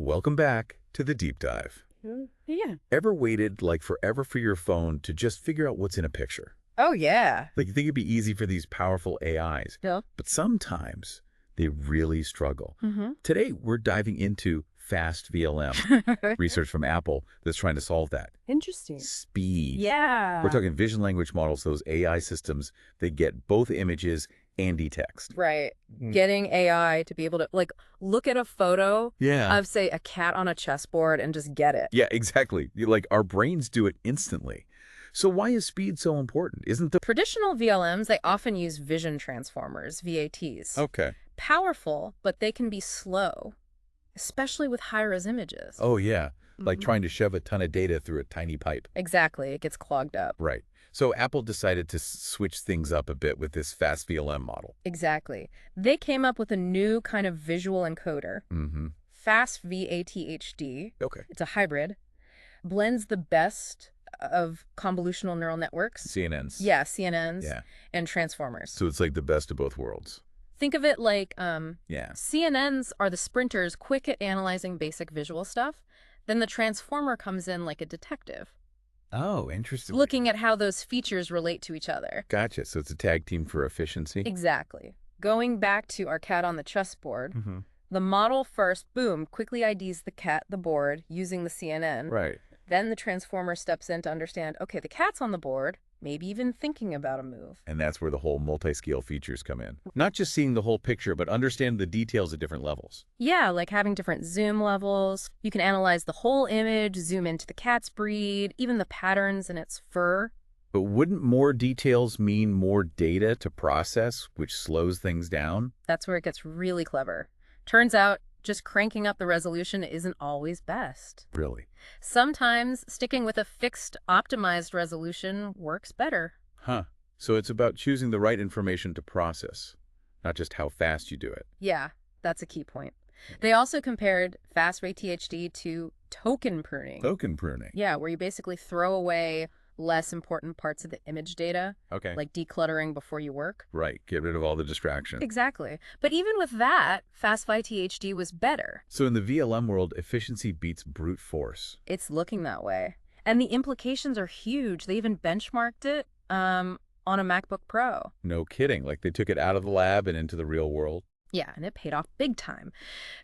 Welcome back to the deep dive. Yeah. Ever waited like forever for your phone to just figure out what's in a picture? Oh, yeah. Like you think it'd be easy for these powerful AIs, Yeah. but sometimes they really struggle. Mm-hmm. Today, we're diving into FastVLM, research from Apple that's trying to solve that. Interesting. Speed. Yeah. We're talking vision language models, those AI systems that get both images and text. Right. Getting AI to be able to, look at a photo of, say, a cat on a chessboard and just get it. Yeah, exactly. Like our brains do it instantly. So why is speed so important? Isn't the... Traditional VLMs, they often use vision transformers, VATs. Okay. Powerful, but they can be slow, especially with high-res images. Oh, yeah. Like trying to shove a ton of data through a tiny pipe. Exactly. It gets clogged up. Right. So Apple decided to switch things up a bit with this FastVLM model. Exactly. They came up with a new kind of visual encoder, FastVATHD. Okay. It's a hybrid. Blends the best of convolutional neural networks. CNNs. Yeah, CNNs. Yeah. And transformers. So it's like the best of both worlds. Think of it like Yeah. CNNs are the sprinters quick at analyzing basic visual stuff. Then the transformer comes in like a detective, Oh, interesting. looking at how those features relate to each other. Gotcha. So it's a tag team for efficiency? Exactly. Going back to our cat on the chessboard, the model first, boom, quickly IDs the cat, the board, using the CNN. Right. Then the transformer steps in to understand, okay, the cat's on the board, maybe even thinking about a move. And that's where the whole multi-scale features come in. Not just seeing the whole picture, but understand the details at different levels. Yeah, like having different zoom levels. You can analyze the whole image, zoom into the cat's breed, even the patterns in its fur. But wouldn't more details mean more data to process, which slows things down? That's where it gets really clever. Turns out, just cranking up the resolution isn't always best. Really? Sometimes sticking with a fixed, optimized resolution works better. Huh. So it's about choosing the right information to process, not just how fast you do it. Yeah, that's a key point. They also compared FastVTHD to token pruning. Token pruning. Yeah, where you basically throw away less important parts of the image data, Okay. like decluttering before you work. Right. Get rid of all the distraction. Exactly. But even with that, FastVTHD was better. So in the VLM world, efficiency beats brute force. It's looking that way. And the implications are huge. They even benchmarked it on a MacBook Pro. No kidding. Like they took it out of the lab and into the real world. Yeah, and it paid off big time.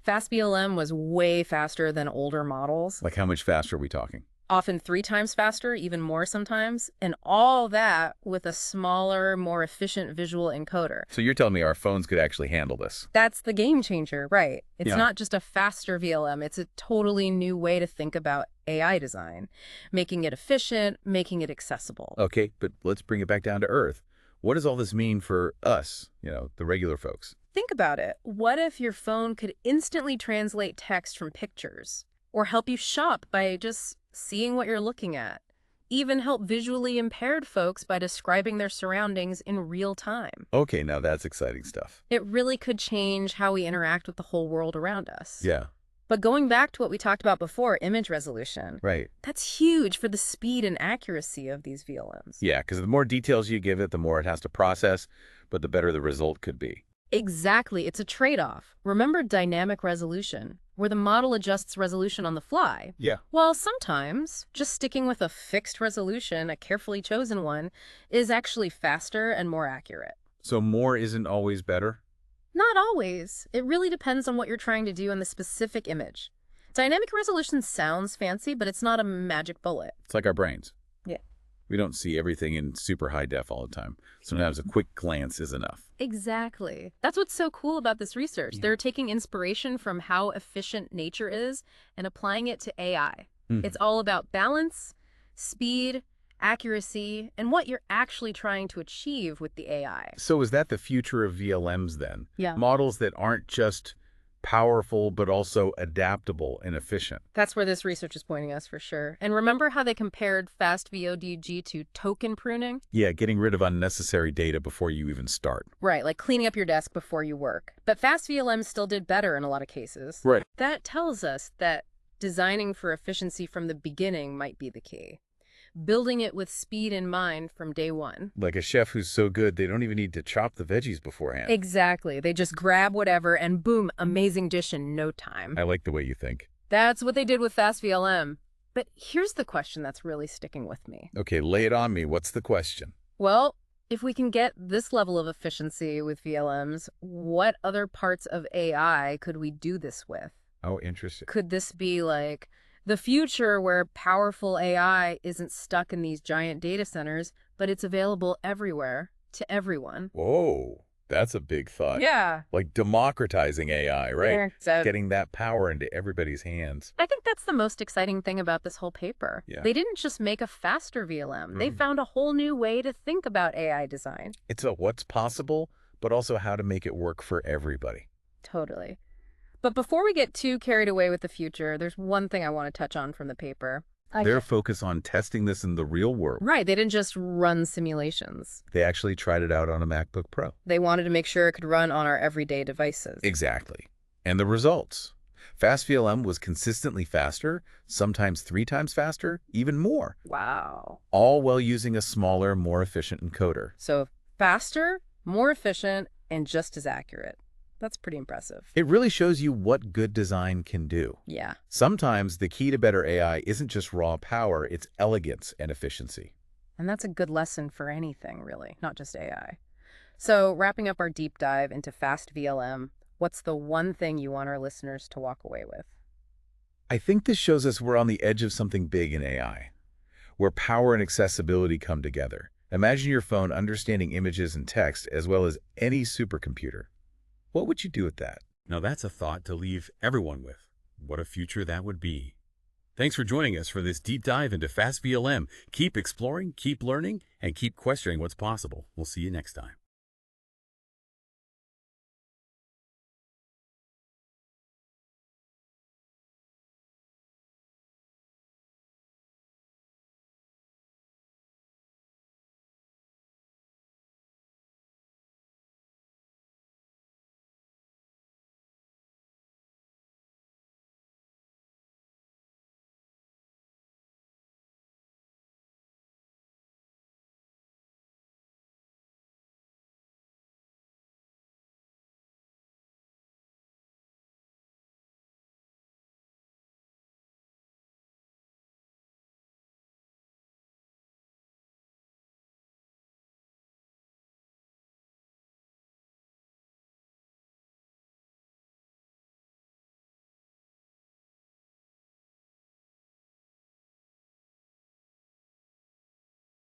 FastVLM was way faster than older models. Like how much faster are we talking? Often 3 times faster, even more sometimes, and all that with a smaller, more efficient visual encoder. So you're telling me our phones could actually handle this? That's the game changer, right? It's Yeah. not just a faster VLM, it's a totally new way to think about AI design, making it efficient, making it accessible. Okay, but let's bring it back down to earth. What does all this mean for us, the regular folks? Think about it. What if your phone could instantly translate text from pictures, or help you shop by just seeing what you're looking at? Even help visually impaired folks by describing their surroundings in real time. Okay, now that's exciting stuff. It really could change how we interact with the whole world around us. Yeah, But going back to what we talked about before, image resolution, right. that's huge for the speed and accuracy of these VLMs. Yeah, because the more details you give it, the more it has to process, but the better the result could be. Exactly. It's a trade-off. Remember dynamic resolution, where the model adjusts resolution on the fly. Yeah. While sometimes just sticking with a fixed resolution, a carefully chosen one, is actually faster and more accurate. So more isn't always better? Not always. It really depends on what you're trying to do in the specific image. Dynamic resolution sounds fancy, but it's not a magic bullet. It's like our brains. Yeah. We don't see everything in super high def all the time. Sometimes a quick glance is enough. Exactly. That's what's so cool about this research. Yeah. They're taking inspiration from how efficient nature is and applying it to AI. It's all about balance, speed, accuracy, and what you're actually trying to achieve with the AI. So is that the future of VLMs then? Yeah. Models that aren't just powerful, but also adaptable and efficient. That's where this research is pointing us for sure. And remember how they compared FastVODG to token pruning? Yeah, getting rid of unnecessary data before you even start. Right, like cleaning up your desk before you work. But FastVLM still did better in a lot of cases. Right. That tells us that designing for efficiency from the beginning might be the key. Building it with speed in mind from day one. Like a chef who's so good, they don't even need to chop the veggies beforehand. Exactly. They just grab whatever and boom, amazing dish in no time. I like the way you think. That's what they did with FastVLM. But here's the question that's really sticking with me. Okay, lay it on me. What's the question? Well, if we can get this level of efficiency with VLMs, what other parts of AI could we do this with? Oh, interesting. Could this be like the future where powerful AI isn't stuck in these giant data centers, but it's available everywhere to everyone? Whoa, that's a big thought. Yeah. Like democratizing AI, right? Yeah, so Getting that power into everybody's hands. I think that's the most exciting thing about this whole paper. Yeah. They didn't just make a faster VLM. They found a whole new way to think about AI design. It's a what's possible, but also how to make it work for everybody. Totally. But before we get too carried away with the future, there's one thing I want to touch on from the paper. Their focus on testing this in the real world. Right, they didn't just run simulations. They actually tried it out on a MacBook Pro. They wanted to make sure it could run on our everyday devices. Exactly. And the results. FastVLM was consistently faster, sometimes 3 times faster, even more, Wow. all while using a smaller, more efficient encoder. So faster, more efficient, and just as accurate. That's pretty impressive. It really shows you what good design can do. Yeah. Sometimes the key to better AI isn't just raw power, it's elegance and efficiency. And that's a good lesson for anything, really, not just AI. So wrapping up our deep dive into FastVLM, what's the one thing you want our listeners to walk away with? I think this shows us we're on the edge of something big in AI, where power and accessibility come together. Imagine your phone understanding images and text as well as any supercomputer. What would you do with that? Now that's a thought to leave everyone with. What a future that would be. Thanks for joining us for this deep dive into FastVLM. Keep exploring, keep learning, and keep questioning what's possible. We'll see you next time.